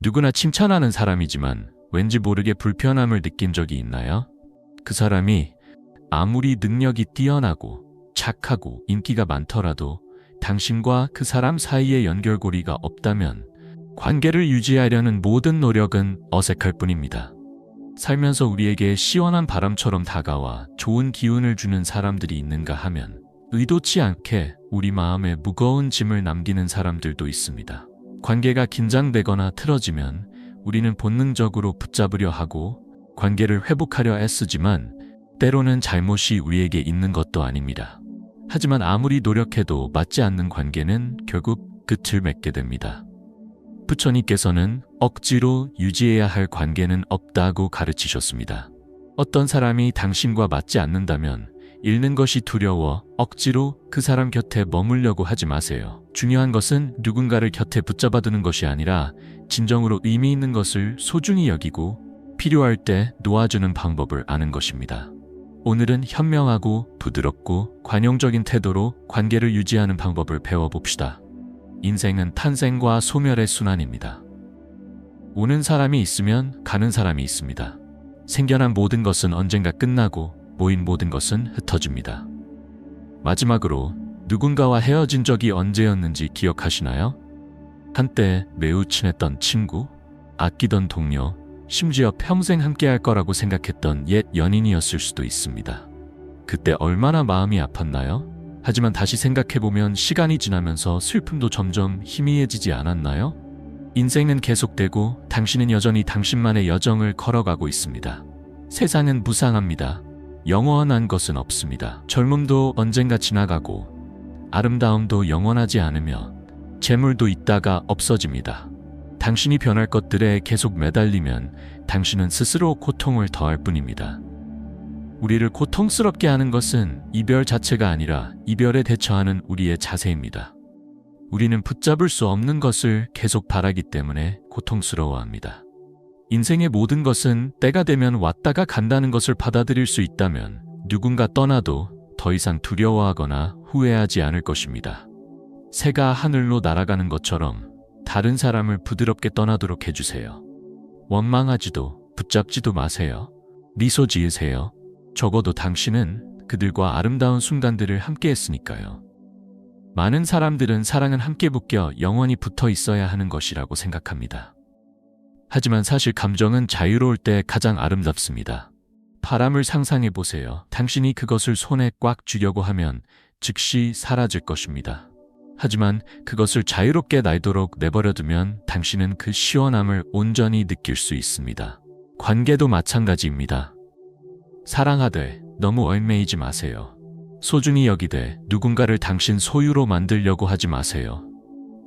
누구나 칭찬하는 사람이지만 왠지 모르게 불편함을 느낀 적이 있나요? 그 사람이 아무리 능력이 뛰어나고 착하고 인기가 많더라도 당신과 그 사람 사이에 연결고리가 없다면 관계를 유지하려는 모든 노력은 어색할 뿐입니다. 살면서 우리에게 시원한 바람처럼 다가와 좋은 기운을 주는 사람들이 있는가 하면 의도치 않게 우리 마음에 무거운 짐을 남기는 사람들도 있습니다. 관계가 긴장되거나 틀어지면 우리는 본능적으로 붙잡으려 하고 관계를 회복하려 애쓰지만 때로는 잘못이 우리에게 있는 것도 아닙니다. 하지만 아무리 노력해도 맞지 않는 관계는 결국 끝을 맺게 됩니다. 부처님께서는 억지로 유지해야 할 관계는 없다고 가르치셨습니다. 어떤 사람이 당신과 맞지 않는다면 잃는 것이 두려워 억지로 그 사람 곁에 머물려고 하지 마세요. 중요한 것은 누군가를 곁에 붙잡아두는 것이 아니라 진정으로 의미 있는 것을 소중히 여기고 필요할 때 놓아주는 방법을 아는 것입니다. 오늘은 현명하고 부드럽고 관용적인 태도로 관계를 유지하는 방법을 배워봅시다. 인생은 탄생과 소멸의 순환입니다. 오는 사람이 있으면 가는 사람이 있습니다. 생겨난 모든 것은 언젠가 끝나고 모인 모든 것은 흩어집니다. 마지막으로 누군가와 헤어진 적이 언제였는지 기억하시나요? 한때 매우 친했던 친구, 아끼던 동료, 심지어 평생 함께할 거라고 생각했던 옛 연인이었을 수도 있습니다. 그때 얼마나 마음이 아팠나요? 하지만 다시 생각해보면 시간이 지나면서 슬픔도 점점 희미해지지 않았나요? 인생은 계속되고 당신은 여전히 당신만의 여정을 걸어가고 있습니다. 세상은 무상합니다. 영원한 것은 없습니다. 젊음도 언젠가 지나가고 아름다움도 영원하지 않으며 재물도 있다가 없어집니다. 당신이 변할 것들에 계속 매달리면 당신은 스스로 고통을 더할 뿐입니다. 우리를 고통스럽게 하는 것은 이별 자체가 아니라 이별에 대처하는 우리의 자세입니다. 우리는 붙잡을 수 없는 것을 계속 바라기 때문에 고통스러워합니다. 인생의 모든 것은 때가 되면 왔다가 간다는 것을 받아들일 수 있다면 누군가 떠나도 더 이상 두려워하거나 후회하지 않을 것입니다. 새가 하늘로 날아가는 것처럼 다른 사람을 부드럽게 떠나도록 해주세요. 원망하지도 붙잡지도 마세요. 미소 지으세요. 적어도 당신은 그들과 아름다운 순간들을 함께 했으니까요. 많은 사람들은 사랑은 함께 묶여 영원히 붙어 있어야 하는 것이라고 생각합니다. 하지만 사실 감정은 자유로울 때 가장 아름답습니다. 바람을 상상해 보세요. 당신이 그것을 손에 꽉 쥐려고 하면 즉시 사라질 것입니다. 하지만 그것을 자유롭게 날도록 내버려두면 당신은 그 시원함을 온전히 느낄 수 있습니다. 관계도 마찬가지입니다. 사랑하되 너무 얽매이지 마세요. 소중히 여기되 누군가를 당신 소유로 만들려고 하지 마세요.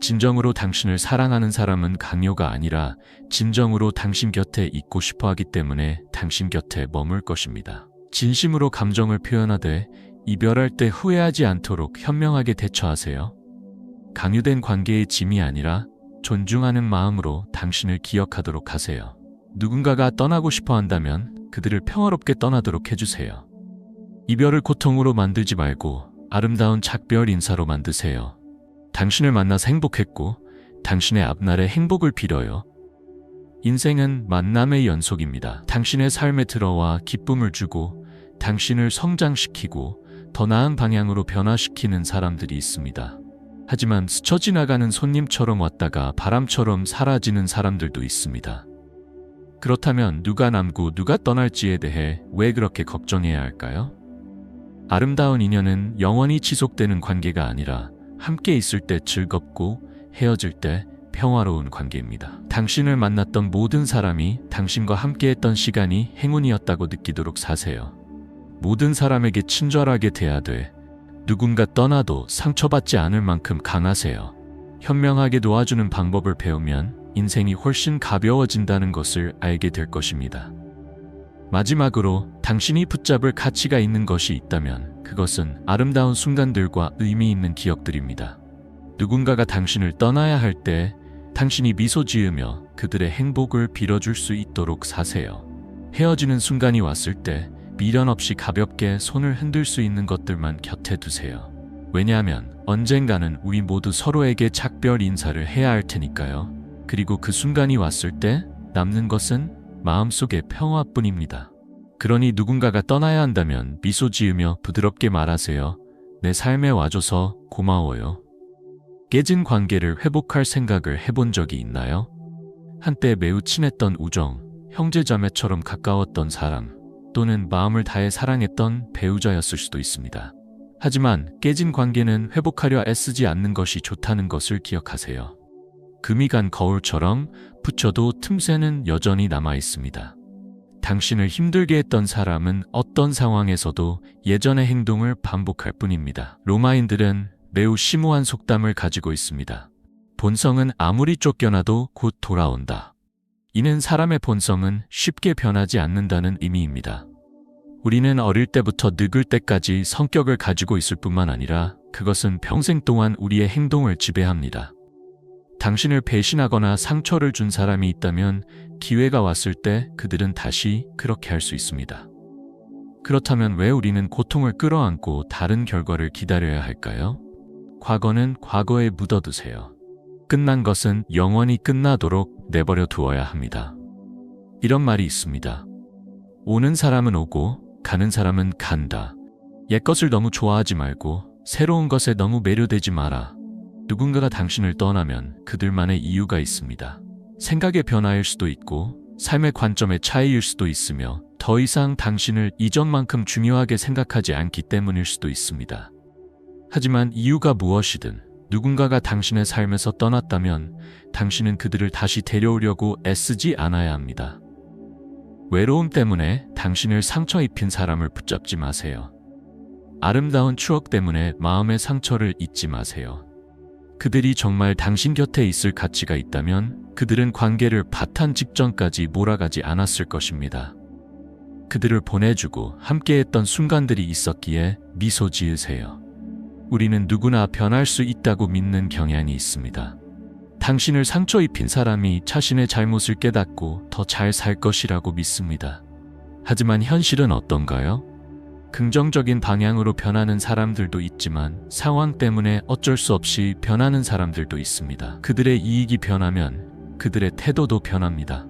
진정으로 당신을 사랑하는 사람은 강요가 아니라 진정으로 당신 곁에 있고 싶어 하기 때문에 당신 곁에 머물 것입니다. 진심으로 감정을 표현하되 이별할 때 후회하지 않도록 현명하게 대처하세요. 강요된 관계의 짐이 아니라 존중하는 마음으로 당신을 기억하도록 하세요. 누군가가 떠나고 싶어 한다면 그들을 평화롭게 떠나도록 해주세요. 이별을 고통으로 만들지 말고 아름다운 작별 인사로 만드세요. 당신을 만나서 행복했고 당신의 앞날에 행복을 빌어요. 인생은 만남의 연속입니다. 당신의 삶에 들어와 기쁨을 주고 당신을 성장시키고 더 나은 방향으로 변화시키는 사람들이 있습니다. 하지만 스쳐 지나가는 손님처럼 왔다가 바람처럼 사라지는 사람들도 있습니다. 그렇다면 누가 남고 누가 떠날지에 대해 왜 그렇게 걱정해야 할까요? 아름다운 인연은 영원히 지속되는 관계가 아니라 함께 있을 때 즐겁고 헤어질 때 평화로운 관계입니다. 당신을 만났던 모든 사람이 당신과 함께했던 시간이 행운이었다고 느끼도록 사세요. 모든 사람에게 친절하게 대하되 누군가 떠나도 상처받지 않을 만큼 강하세요. 현명하게 놓아주는 방법을 배우면 인생이 훨씬 가벼워진다는 것을 알게 될 것입니다. 마지막으로 당신이 붙잡을 가치가 있는 것이 있다면 그것은 아름다운 순간들과 의미 있는 기억들입니다. 누군가가 당신을 떠나야 할 때 당신이 미소 지으며 그들의 행복을 빌어줄 수 있도록 사세요. 헤어지는 순간이 왔을 때 미련 없이 가볍게 손을 흔들 수 있는 것들만 곁에 두세요. 왜냐하면 언젠가는 우리 모두 서로에게 작별 인사를 해야 할 테니까요. 그리고 그 순간이 왔을 때 남는 것은 마음속의 평화뿐입니다. 그러니 누군가가 떠나야 한다면 미소 지으며 부드럽게 말하세요. 내 삶에 와줘서 고마워요. 깨진 관계를 회복할 생각을 해본 적이 있나요? 한때 매우 친했던 우정, 형제자매처럼 가까웠던 사람, 또는 마음을 다해 사랑했던 배우자였을 수도 있습니다. 하지만 깨진 관계는 회복하려 애쓰지 않는 것이 좋다는 것을 기억하세요. 금이 간 거울처럼 붙여도 틈새는 여전히 남아 있습니다. 당신을 힘들게 했던 사람은 어떤 상황에서도 예전의 행동을 반복할 뿐입니다. 로마인들은 매우 심오한 속담을 가지고 있습니다. 본성은 아무리 쫓겨나도 곧 돌아온다. 이는 사람의 본성은 쉽게 변하지 않는다는 의미입니다. 우리는 어릴 때부터 늙을 때까지 성격을 가지고 있을 뿐만 아니라 그것은 평생 동안 우리의 행동을 지배합니다. 당신을 배신하거나 상처를 준 사람이 있다면 기회가 왔을 때 그들은 다시 그렇게 할 수 있습니다. 그렇다면 왜 우리는 고통을 끌어안고 다른 결과를 기다려야 할까요? 과거는 과거에 묻어두세요. 끝난 것은 영원히 끝나도록 내버려 두어야 합니다. 이런 말이 있습니다. 오는 사람은 오고 가는 사람은 간다. 옛것을 너무 좋아하지 말고 새로운 것에 너무 매료되지 마라. 누군가가 당신을 떠나면 그들만의 이유가 있습니다. 생각의 변화일 수도 있고 삶의 관점의 차이일 수도 있으며 더 이상 당신을 이전만큼 중요하게 생각하지 않기 때문일 수도 있습니다. 하지만 이유가 무엇이든 누군가가 당신의 삶에서 떠났다면 당신은 그들을 다시 데려오려고 애쓰지 않아야 합니다. 외로움 때문에 당신을 상처 입힌 사람을 붙잡지 마세요. 아름다운 추억 때문에 마음의 상처를 잊지 마세요. 그들이 정말 당신 곁에 있을 가치가 있다면 그들은 관계를 파탄 직전까지 몰아가지 않았을 것입니다. 그들을 보내주고 함께했던 순간들이 있었기에 미소 지으세요. 우리는 누구나 변할 수 있다고 믿는 경향이 있습니다. 당신을 상처 입힌 사람이 자신의 잘못을 깨닫고 더 잘 살 것이라고 믿습니다. 하지만 현실은 어떤가요? 긍정적인 방향으로 변하는 사람들도 있지만 상황 때문에 어쩔 수 없이 변하는 사람들도 있습니다. 그들의 이익이 변하면 그들의 태도도 변합니다.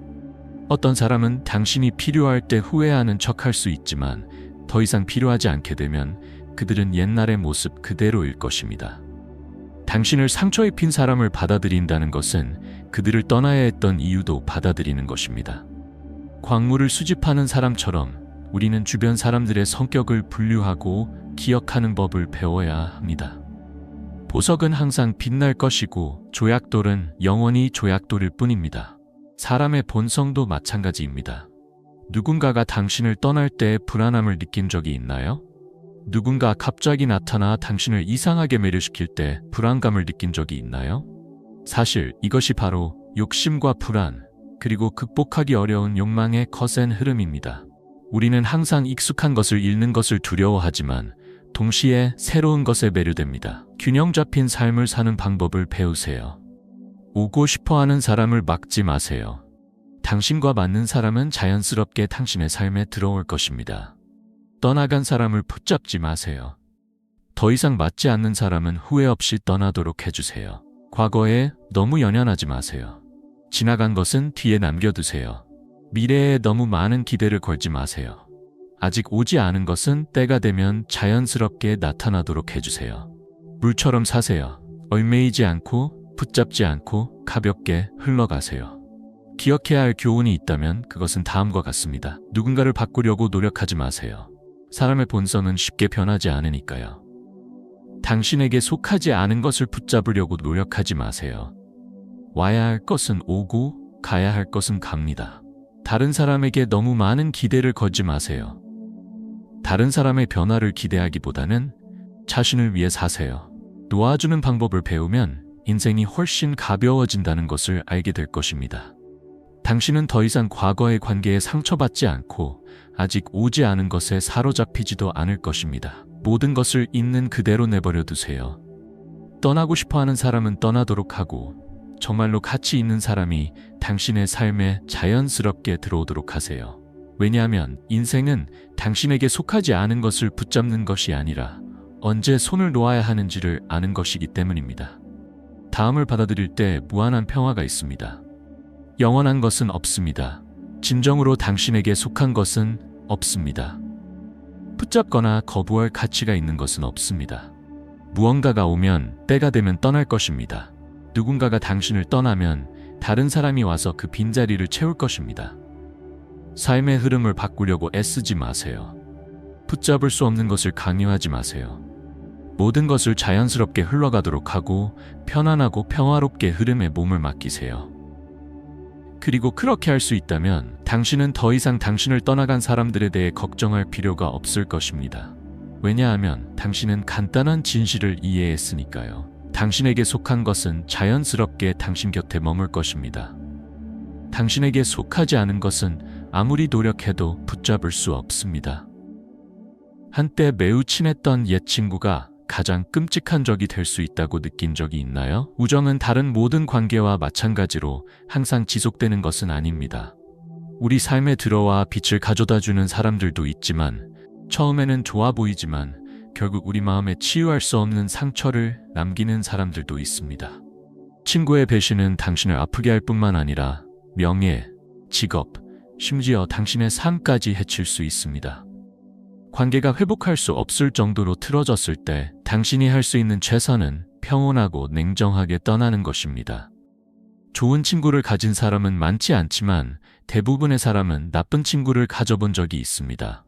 어떤 사람은 당신이 필요할 때 후회하는 척할 수 있지만 더 이상 필요하지 않게 되면 그들은 옛날의 모습 그대로일 것입니다. 당신을 상처 입힌 사람을 받아들인다는 것은 그들을 떠나야 했던 이유도 받아들이는 것입니다. 광물을 수집하는 사람처럼 우리는 주변 사람들의 성격을 분류하고 기억하는 법을 배워야 합니다. 보석은 항상 빛날 것이고 조약돌은 영원히 조약돌일 뿐입니다. 사람의 본성도 마찬가지입니다. 누군가가 당신을 떠날 때 불안함을 느낀 적이 있나요? 누군가 갑자기 나타나 당신을 이상하게 매료시킬 때 불안감을 느낀 적이 있나요? 사실 이것이 바로 욕심과 불안, 그리고 극복하기 어려운 욕망의 거센 흐름입니다. 우리는 항상 익숙한 것을 잃는 것을 두려워하지만 동시에 새로운 것에 매료됩니다. 균형 잡힌 삶을 사는 방법을 배우세요. 오고 싶어하는 사람을 막지 마세요. 당신과 맞는 사람은 자연스럽게 당신의 삶에 들어올 것입니다. 떠나간 사람을 붙잡지 마세요. 더 이상 맞지 않는 사람은 후회 없이 떠나도록 해주세요. 과거에 너무 연연하지 마세요. 지나간 것은 뒤에 남겨두세요. 미래에 너무 많은 기대를 걸지 마세요. 아직 오지 않은 것은 때가 되면 자연스럽게 나타나도록 해주세요. 물처럼 사세요. 얽매이지 않고 붙잡지 않고 가볍게 흘러가세요. 기억해야 할 교훈이 있다면 그것은 다음과 같습니다. 누군가를 바꾸려고 노력하지 마세요. 사람의 본성은 쉽게 변하지 않으니까요. 당신에게 속하지 않은 것을 붙잡으려고 노력하지 마세요. 와야 할 것은 오고 가야 할 것은 갑니다. 다른 사람에게 너무 많은 기대를 걸지 마세요. 다른 사람의 변화를 기대하기보다는 자신을 위해 사세요. 놓아주는 방법을 배우면 인생이 훨씬 가벼워진다는 것을 알게 될 것입니다. 당신은 더 이상 과거의 관계에 상처받지 않고 아직 오지 않은 것에 사로잡히지도 않을 것입니다. 모든 것을 있는 그대로 내버려 두세요. 떠나고 싶어하는 사람은 떠나도록 하고 정말로 가치 있는 사람이 당신의 삶에 자연스럽게 들어오도록 하세요. 왜냐하면 인생은 당신에게 속하지 않은 것을 붙잡는 것이 아니라 언제 손을 놓아야 하는지를 아는 것이기 때문입니다. 다음을 받아들일 때 무한한 평화가 있습니다. 영원한 것은 없습니다. 진정으로 당신에게 속한 것은 없습니다. 붙잡거나 거부할 가치가 있는 것은 없습니다. 무언가가 오면 때가 되면 떠날 것입니다. 누군가가 당신을 떠나면 다른 사람이 와서 그 빈자리를 채울 것입니다. 삶의 흐름을 바꾸려고 애쓰지 마세요. 붙잡을 수 없는 것을 강요하지 마세요. 모든 것을 자연스럽게 흘러가도록 하고 편안하고 평화롭게 흐름에 몸을 맡기세요. 그리고 그렇게 할 수 있다면 당신은 더 이상 당신을 떠나간 사람들에 대해 걱정할 필요가 없을 것입니다. 왜냐하면 당신은 간단한 진실을 이해했으니까요. 당신에게 속한 것은 자연스럽게 당신 곁에 머물 것입니다. 당신에게 속하지 않은 것은 아무리 노력해도 붙잡을 수 없습니다. 한때 매우 친했던 옛 친구가 가장 끔찍한 적이 될 수 있다고 느낀 적이 있나요? 우정은 다른 모든 관계와 마찬가지로 항상 지속되는 것은 아닙니다. 우리 삶에 들어와 빛을 가져다주는 사람들도 있지만 처음에는 좋아 보이지만 결국 우리 마음에 치유할 수 없는 상처를 남기는 사람들도 있습니다. 친구의 배신은 당신을 아프게 할 뿐만 아니라 명예, 직업, 심지어 당신의 삶까지 해칠 수 있습니다. 관계가 회복할 수 없을 정도로 틀어졌을 때 당신이 할 수 있는 최선은 평온하고 냉정하게 떠나는 것입니다. 좋은 친구를 가진 사람은 많지 않지만 대부분의 사람은 나쁜 친구를 가져본 적이 있습니다.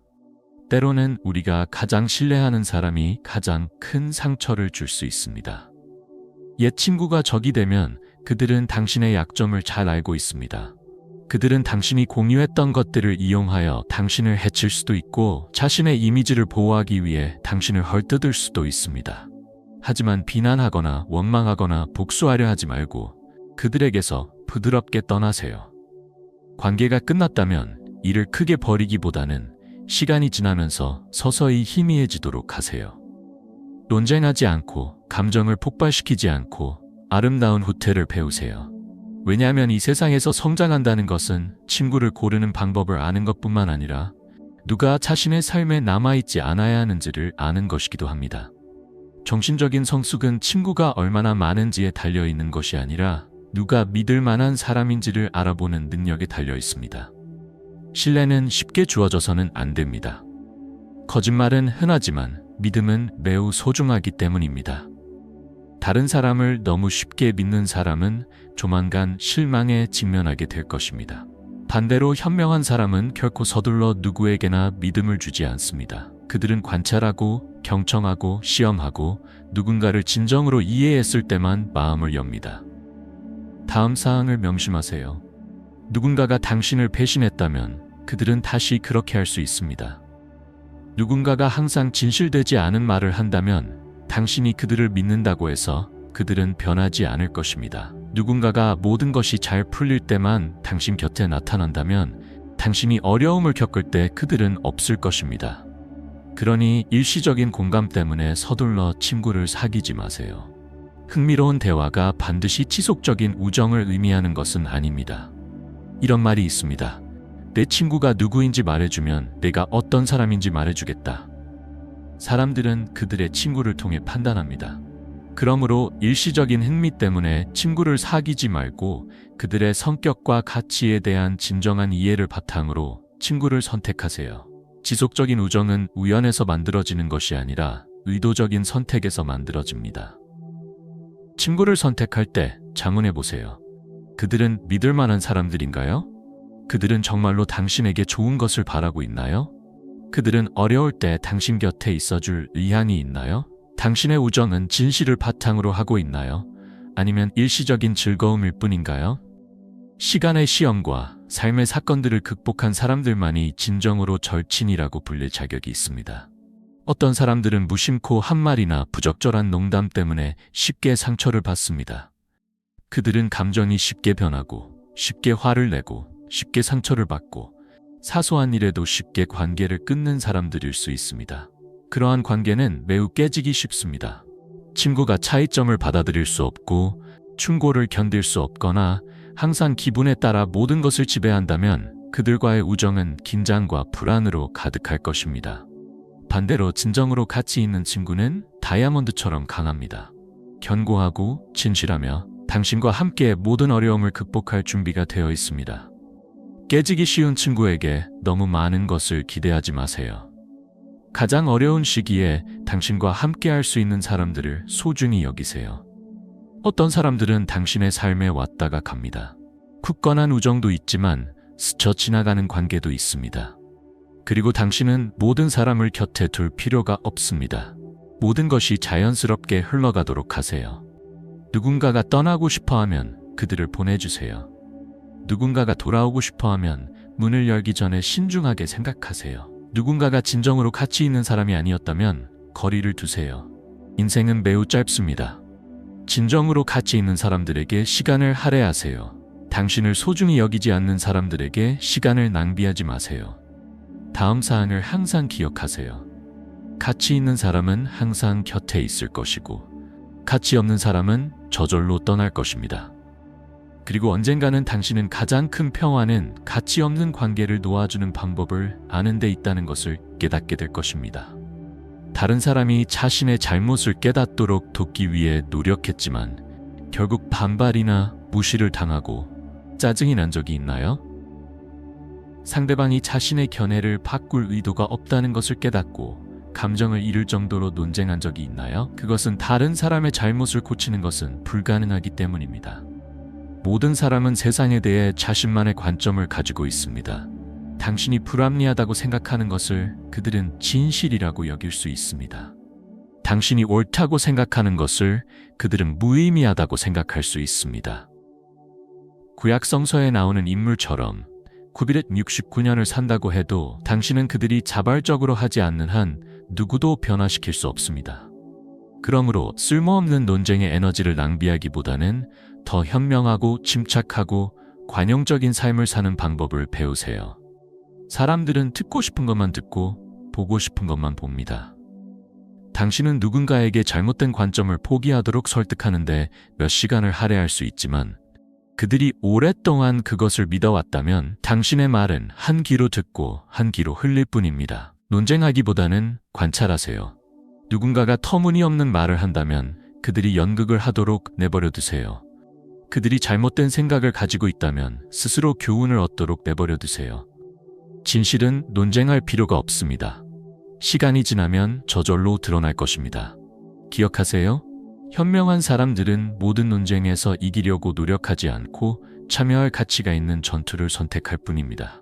때로는 우리가 가장 신뢰하는 사람이 가장 큰 상처를 줄 수 있습니다. 옛 친구가 적이 되면 그들은 당신의 약점을 잘 알고 있습니다. 그들은 당신이 공유했던 것들을 이용하여 당신을 해칠 수도 있고 자신의 이미지를 보호하기 위해 당신을 헐뜯을 수도 있습니다. 하지만 비난하거나 원망하거나 복수하려 하지 말고 그들에게서 부드럽게 떠나세요. 관계가 끝났다면 이를 크게 버리기보다는 시간이 지나면서 서서히 희미해지도록 하세요. 논쟁하지 않고 감정을 폭발시키지 않고 아름다운 후퇴를 배우세요. 왜냐하면 이 세상에서 성장한다는 것은 친구를 고르는 방법을 아는 것뿐만 아니라 누가 자신의 삶에 남아있지 않아야 하는지를 아는 것이기도 합니다. 정신적인 성숙은 친구가 얼마나 많은지에 달려있는 것이 아니라 누가 믿을 만한 사람인지를 알아보는 능력에 달려 있습니다. 신뢰는 쉽게 주어져서는 안 됩니다. 거짓말은 흔하지만 믿음은 매우 소중하기 때문입니다. 다른 사람을 너무 쉽게 믿는 사람은 조만간 실망에 직면하게 될 것입니다. 반대로 현명한 사람은 결코 서둘러 누구에게나 믿음을 주지 않습니다. 그들은 관찰하고 경청하고 시험하고 누군가를 진정으로 이해했을 때만 마음을 엽니다. 다음 사항을 명심하세요. 누군가가 당신을 배신했다면 그들은 다시 그렇게 할 수 있습니다. 누군가가 항상 진실되지 않은 말을 한다면 당신이 그들을 믿는다고 해서 그들은 변하지 않을 것입니다. 누군가가 모든 것이 잘 풀릴 때만 당신 곁에 나타난다면 당신이 어려움을 겪을 때 그들은 없을 것입니다. 그러니 일시적인 공감 때문에 서둘러 친구를 사귀지 마세요. 흥미로운 대화가 반드시 지속적인 우정을 의미하는 것은 아닙니다. 이런 말이 있습니다. 내 친구가 누구인지 말해주면 내가 어떤 사람인지 말해주겠다. 사람들은 그들의 친구를 통해 판단합니다. 그러므로 일시적인 흥미 때문에 친구를 사귀지 말고 그들의 성격과 가치에 대한 진정한 이해를 바탕으로 친구를 선택하세요. 지속적인 우정은 우연에서 만들어지는 것이 아니라 의도적인 선택에서 만들어집니다. 친구를 선택할 때 자문해 보세요. 그들은 믿을 만한 사람들인가요? 그들은 정말로 당신에게 좋은 것을 바라고 있나요? 그들은 어려울 때 당신 곁에 있어줄 의향이 있나요? 당신의 우정은 진실을 바탕으로 하고 있나요? 아니면 일시적인 즐거움일 뿐인가요? 시간의 시험과 삶의 사건들을 극복한 사람들만이 진정으로 절친이라고 불릴 자격이 있습니다. 어떤 사람들은 무심코 한 말이나 부적절한 농담 때문에 쉽게 상처를 받습니다. 그들은 감정이 쉽게 변하고 쉽게 화를 내고 쉽게 상처를 받고 사소한 일에도 쉽게 관계를 끊는 사람들일 수 있습니다. 그러한 관계는 매우 깨지기 쉽습니다. 친구가 차이점을 받아들일 수 없고 충고를 견딜 수 없거나 항상 기분에 따라 모든 것을 지배한다면 그들과의 우정은 긴장과 불안으로 가득할 것입니다. 반대로 진정으로 가치 있는 친구는 다이아몬드처럼 강합니다. 견고하고 진실하며 당신과 함께 모든 어려움을 극복할 준비가 되어 있습니다. 깨지기 쉬운 친구에게 너무 많은 것을 기대하지 마세요. 가장 어려운 시기에 당신과 함께 할 수 있는 사람들을 소중히 여기세요. 어떤 사람들은 당신의 삶에 왔다가 갑니다. 굳건한 우정도 있지만 스쳐 지나가는 관계도 있습니다. 그리고 당신은 모든 사람을 곁에 둘 필요가 없습니다. 모든 것이 자연스럽게 흘러가도록 하세요. 누군가가 떠나고 싶어하면 그들을 보내주세요. 누군가가 돌아오고 싶어하면 문을 열기 전에 신중하게 생각하세요. 누군가가 진정으로 가치 있는 사람이 아니었다면 거리를 두세요. 인생은 매우 짧습니다. 진정으로 가치 있는 사람들에게 시간을 할애하세요. 당신을 소중히 여기지 않는 사람들에게 시간을 낭비하지 마세요. 다음 사항을 항상 기억하세요. 가치 있는 사람은 항상 곁에 있을 것이고, 가치 없는 사람은 저절로 떠날 것입니다. 그리고 언젠가는 당신은 가장 큰 평화는 가치 없는 관계를 놓아주는 방법을 아는 데 있다는 것을 깨닫게 될 것입니다. 다른 사람이 자신의 잘못을 깨닫도록 돕기 위해 노력했지만 결국 반발이나 무시를 당하고 짜증이 난 적이 있나요? 상대방이 자신의 견해를 바꿀 의도가 없다는 것을 깨닫고 감정을 잃을 정도로 논쟁한 적이 있나요? 그것은 다른 사람의 잘못을 고치는 것은 불가능하기 때문입니다. 모든 사람은 세상에 대해 자신만의 관점을 가지고 있습니다. 당신이 불합리하다고 생각하는 것을 그들은 진실이라고 여길 수 있습니다. 당신이 옳다고 생각하는 것을 그들은 무의미하다고 생각할 수 있습니다. 구약 성서에 나오는 인물처럼 969년을 산다고 해도 당신은 그들이 자발적으로 하지 않는 한 누구도 변화시킬 수 없습니다. 그러므로 쓸모없는 논쟁에 에너지를 낭비하기보다는 더 현명하고 침착하고 관용적인 삶을 사는 방법을 배우세요. 사람들은 듣고 싶은 것만 듣고 보고 싶은 것만 봅니다. 당신은 누군가에게 잘못된 관점을 포기하도록 설득하는데 몇 시간을 할애할 수 있지만 그들이 오랫동안 그것을 믿어왔다면 당신의 말은 한 귀로 듣고 한 귀로 흘릴 뿐입니다. 논쟁하기보다는 관찰하세요. 누군가가 터무니없는 말을 한다면 그들이 연극을 하도록 내버려 두세요. 그들이 잘못된 생각을 가지고 있다면 스스로 교훈을 얻도록 내버려 두세요. 진실은 논쟁할 필요가 없습니다. 시간이 지나면 저절로 드러날 것입니다. 기억하세요. 현명한 사람들은 모든 논쟁에서 이기려고 노력하지 않고 참여할 가치가 있는 전투를 선택할 뿐입니다.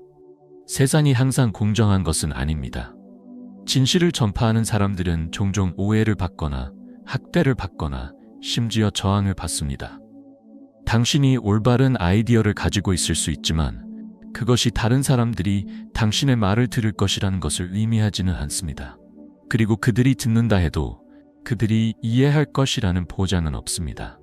세상이 항상 공정한 것은 아닙니다. 진실을 전파하는 사람들은 종종 오해를 받거나 학대를 받거나 심지어 저항을 받습니다. 당신이 올바른 아이디어를 가지고 있을 수 있지만 그것이 다른 사람들이 당신의 말을 들을 것이라는 것을 의미하지는 않습니다. 그리고 그들이 듣는다 해도 그들이 이해할 것이라는 보장은 없습니다.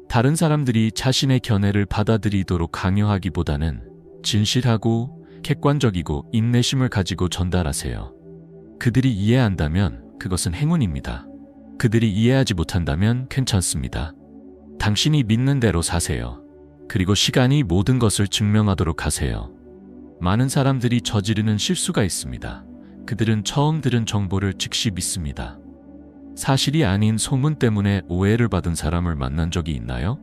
다른 사람들이 자신의 견해를 받아들이도록 강요하기보다는 진실하고 객관적이고 인내심을 가지고 전달하세요. 그들이 이해한다면 그것은 행운입니다. 그들이 이해하지 못한다면 괜찮습니다. 당신이 믿는 대로 사세요. 그리고 시간이 모든 것을 증명하도록 하세요. 많은 사람들이 저지르는 실수가 있습니다. 그들은 처음 들은 정보를 즉시 믿습니다. 사실이 아닌 소문 때문에 오해를 받은 사람을 만난 적이 있나요?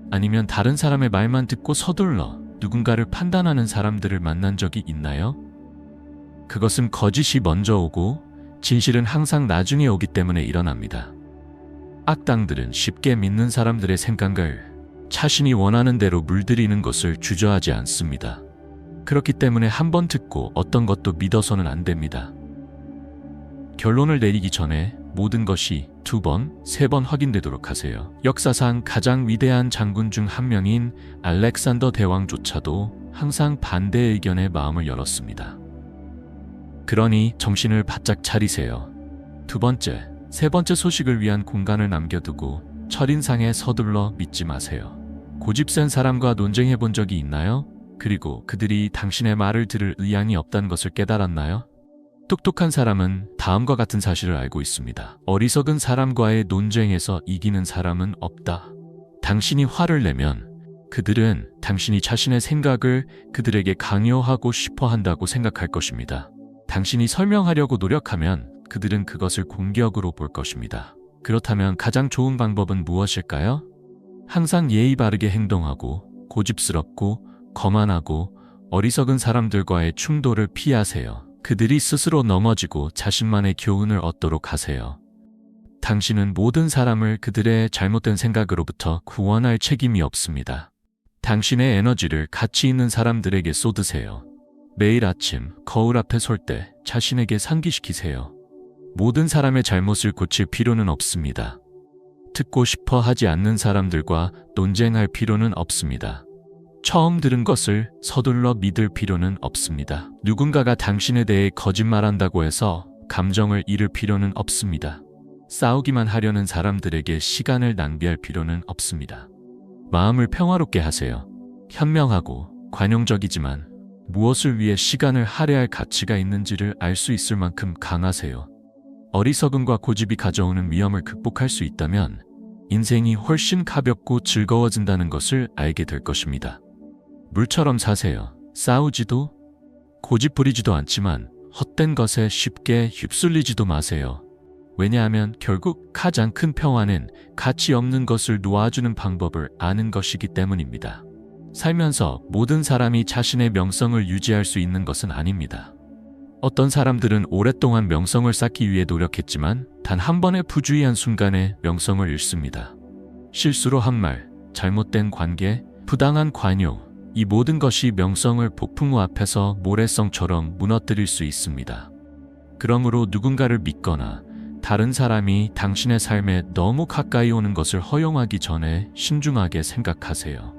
아니면 다른 사람의 말만 듣고 서둘러 누군가를 판단하는 사람들을 만난 적이 있나요? 그것은 거짓이 먼저 오고 진실은 항상 나중에 오기 때문에 일어납니다. 악당들은 쉽게 믿는 사람들의 생각을 자신이 원하는 대로 물들이는 것을 주저하지 않습니다. 그렇기 때문에 한 번 듣고 어떤 것도 믿어서는 안 됩니다. 결론을 내리기 전에 모든 것이 2번, 3번 확인되도록 하세요. 역사상 가장 위대한 장군 중 한 명인 알렉산더 대왕조차도 항상 반대 의견에 마음을 열었습니다. 그러니 정신을 바짝 차리세요. 2번째, 3번째 소식을 위한 공간을 남겨두고 첫인상에 서둘러 믿지 마세요. 고집센 사람과 논쟁해 본 적이 있나요? 그리고 그들이 당신의 말을 들을 의향이 없다는 것을 깨달았나요? 똑똑한 사람은 다음과 같은 사실을 알고 있습니다. 어리석은 사람과의 논쟁에서 이기는 사람은 없다. 당신이 화를 내면 그들은 당신이 자신의 생각을 그들에게 강요하고 싶어 한다고 생각할 것입니다. 당신이 설명하려고 노력하면 그들은 그것을 공격으로 볼 것입니다. 그렇다면 가장 좋은 방법은 무엇일까요? 항상 예의 바르게 행동하고 고집스럽고 거만하고 어리석은 사람들과의 충돌을 피하세요. 그들이 스스로 넘어지고 자신만의 교훈을 얻도록 하세요. 당신은 모든 사람을 그들의 잘못된 생각으로부터 구원할 책임이 없습니다. 당신의 에너지를 가치 있는 사람들에게 쏟으세요. 매일 아침 거울 앞에 설 때 자신에게 상기시키세요. 모든 사람의 잘못을 고칠 필요는 없습니다. 듣고 싶어 하지 않는 사람들과 논쟁할 필요는 없습니다. 처음 들은 것을 서둘러 믿을 필요는 없습니다. 누군가가 당신에 대해 거짓말한다고 해서 감정을 잃을 필요는 없습니다. 싸우기만 하려는 사람들에게 시간을 낭비할 필요는 없습니다. 마음을 평화롭게 하세요. 현명하고 관용적이지만 무엇을 위해 시간을 할애할 가치가 있는지를 알 수 있을 만큼 강하세요. 어리석음과 고집이 가져오는 위험을 극복할 수 있다면 인생이 훨씬 가볍고 즐거워진다는 것을 알게 될 것입니다. 물처럼 사세요. 싸우지도 고집부리지도 않지만 헛된 것에 쉽게 휩쓸리지도 마세요. 왜냐하면 결국 가장 큰 평화는 가치 없는 것을 놓아주는 방법을 아는 것이기 때문입니다. 살면서 모든 사람이 자신의 명성을 유지할 수 있는 것은 아닙니다. 어떤 사람들은 오랫동안 명성을 쌓기 위해 노력했지만 단 한 번의 부주의한 순간에 명성을 잃습니다. 실수로 한 말, 잘못된 관계, 부당한 관용, 이 모든 것이 명성을 폭풍우 앞에서 모래성처럼 무너뜨릴 수 있습니다. 그러므로 누군가를 믿거나 다른 사람이 당신의 삶에 너무 가까이 오는 것을 허용하기 전에 신중하게 생각하세요.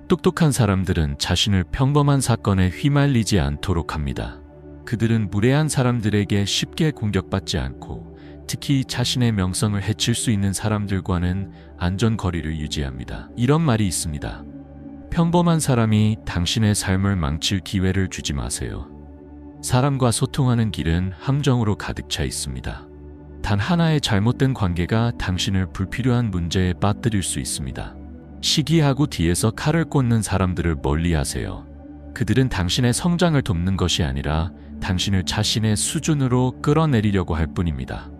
똑똑한 사람들은 자신을 평범한 사건에 휘말리지 않도록 합니다. 그들은 무례한 사람들에게 쉽게 공격받지 않고 특히 자신의 명성을 해칠 수 있는 사람들과는 안전거리를 유지합니다. 이런 말이 있습니다. 평범한 사람이 당신의 삶을 망칠 기회를 주지 마세요. 사람과 소통하는 길은 함정으로 가득 차 있습니다. 단 하나의 잘못된 관계가 당신을 불필요한 문제에 빠뜨릴 수 있습니다. 시기하고 뒤에서 칼을 꽂는 사람들을 멀리하세요. 그들은 당신의 성장을 돕는 것이 아니라 당신을 자신의 수준으로 끌어내리려고 할 뿐입니다.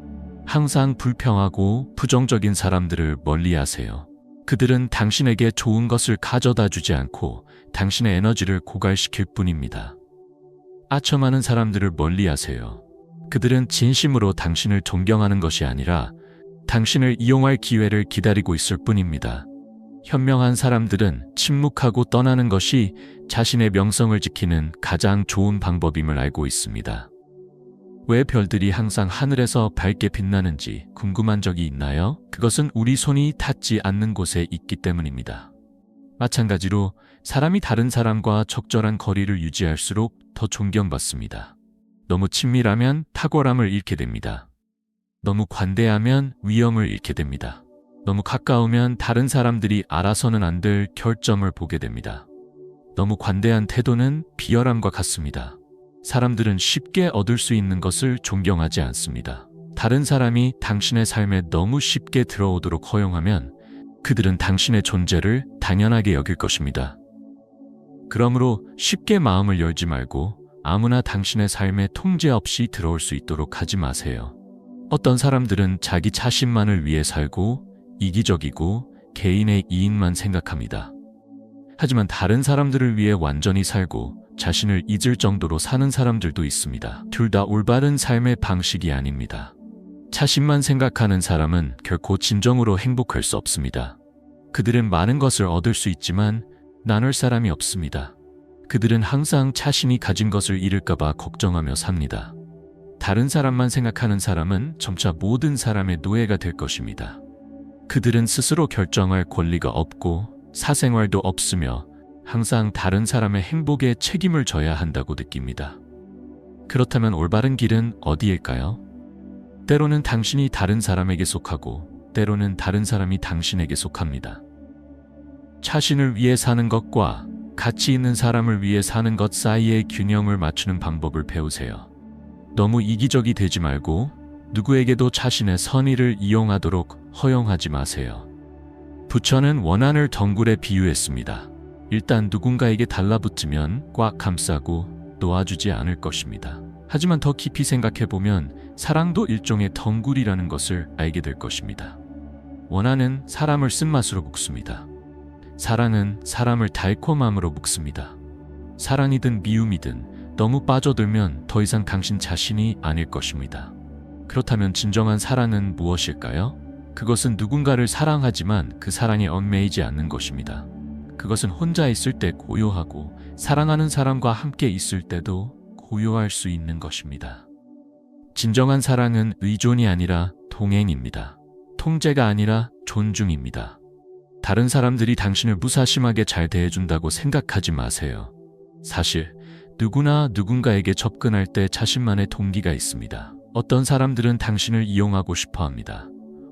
항상 불평하고 부정적인 사람들을 멀리하세요. 그들은 당신에게 좋은 것을 가져다 주지 않고 당신의 에너지를 고갈시킬 뿐입니다. 아첨하는 사람들을 멀리하세요. 그들은 진심으로 당신을 존경하는 것이 아니라 당신을 이용할 기회를 기다리고 있을 뿐입니다. 현명한 사람들은 침묵하고 떠나는 것이 자신의 명성을 지키는 가장 좋은 방법임을 알고 있습니다. 왜 별들이 항상 하늘에서 밝게 빛나는지 궁금한 적이 있나요? 그것은 우리 손이 닿지 않는 곳에 있기 때문입니다. 마찬가지로 사람이 다른 사람과 적절한 거리를 유지할수록 더 존경받습니다. 너무 친밀하면 탁월함을 잃게 됩니다. 너무 관대하면 위엄을 잃게 됩니다. 너무 가까우면 다른 사람들이 알아서는 안 될 결점을 보게 됩니다. 너무 관대한 태도는 비열함과 같습니다. 사람들은 쉽게 얻을 수 있는 것을 존경하지 않습니다. 다른 사람이 당신의 삶에 너무 쉽게 들어오도록 허용하면 그들은 당신의 존재를 당연하게 여길 것입니다. 그러므로 쉽게 마음을 열지 말고 아무나 당신의 삶에 통제 없이 들어올 수 있도록 하지 마세요. 어떤 사람들은 자기 자신만을 위해 살고 이기적이고 개인의 이익만 생각합니다. 하지만 다른 사람들을 위해 완전히 살고 자신을 잊을 정도로 사는 사람들도 있습니다. 둘 다 올바른 삶의 방식이 아닙니다. 자신만 생각하는 사람은 결코 진정으로 행복할 수 없습니다. 그들은 많은 것을 얻을 수 있지만 나눌 사람이 없습니다. 그들은 항상 자신이 가진 것을 잃을까봐 걱정하며 삽니다. 다른 사람만 생각하는 사람은 점차 모든 사람의 노예가 될 것입니다. 그들은 스스로 결정할 권리가 없고 사생활도 없으며 항상 다른 사람의 행복에 책임을 져야 한다고 느낍니다. 그렇다면 올바른 길은 어디일까요? 때로는 당신이 다른 사람에게 속하고 때로는 다른 사람이 당신에게 속합니다. 자신을 위해 사는 것과 가치 있는 사람을 위해 사는 것 사이의 균형을 맞추는 방법을 배우세요. 너무 이기적이 되지 말고 누구에게도 자신의 선의를 이용하도록 허용하지 마세요. 부처는 원한을 덩굴에 비유했습니다. 일단 누군가에게 달라붙으면 꽉 감싸고 놓아주지 않을 것입니다. 하지만 더 깊이 생각해보면 사랑도 일종의 덩굴이라는 것을 알게 될 것입니다. 원하는 사람을 쓴맛으로 묶습니다. 사랑은 사람을 달콤함으로 묶습니다. 사랑이든 미움이든 너무 빠져들면 더 이상 당신 자신이 아닐 것입니다. 그렇다면 진정한 사랑은 무엇일까요? 그것은 누군가를 사랑하지만 그 사랑에 얽매이지 않는 것입니다. 그것은 혼자 있을 때 고요하고 사랑하는 사람과 함께 있을 때도 고요할 수 있는 것입니다. 진정한 사랑은 의존이 아니라 동행입니다. 통제가 아니라 존중입니다. 다른 사람들이 당신을 무사심하게 잘 대해준다고 생각하지 마세요. 사실 누구나 누군가에게 접근할 때 자신만의 동기가 있습니다. 어떤 사람들은 당신을 이용하고 싶어 합니다.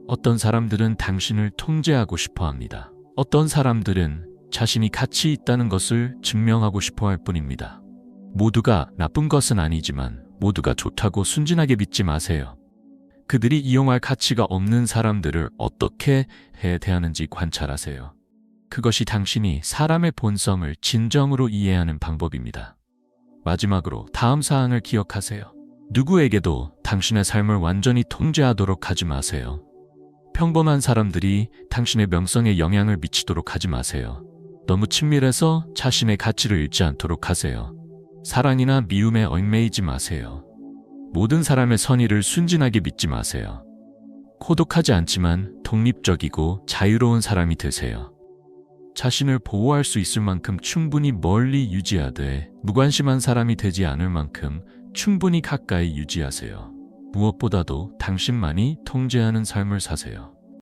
어떤 사람들은 당신을 통제하고 싶어 합니다. 어떤 사람들은 자신이 가치 있다는 것을 증명하고 싶어 할 뿐입니다. 모두가 나쁜 것은 아니지만 모두가 좋다고 순진하게 믿지 마세요. 그들이 이용할 가치가 없는 사람들을 어떻게 대하는지 관찰하세요. 그것이 당신이 사람의 본성을 진정으로 이해하는 방법입니다. 마지막으로 다음 사항을 기억하세요. 누구에게도 당신의 삶을 완전히 통제하도록 하지 마세요. 평범한 사람들이 당신의 명성에 영향을 미치도록 하지 마세요. 너무 친밀해서 자신의 가치를 잃지 않도록 하세요. 사랑이나 미움에 얽매이지 마세요. 모든 사람의 선의를 순진하게 믿지 마세요. 고독하지 않지만 독립적이고 자유로운 사람이 되세요. 자신을 보호할 수 있을 만큼 충분히 멀리 유지하되 무관심한 사람이 되지 않을 만큼 충분히 가까이 유지하세요. 무엇보다도 당신만이 통제하는 삶을 사세요.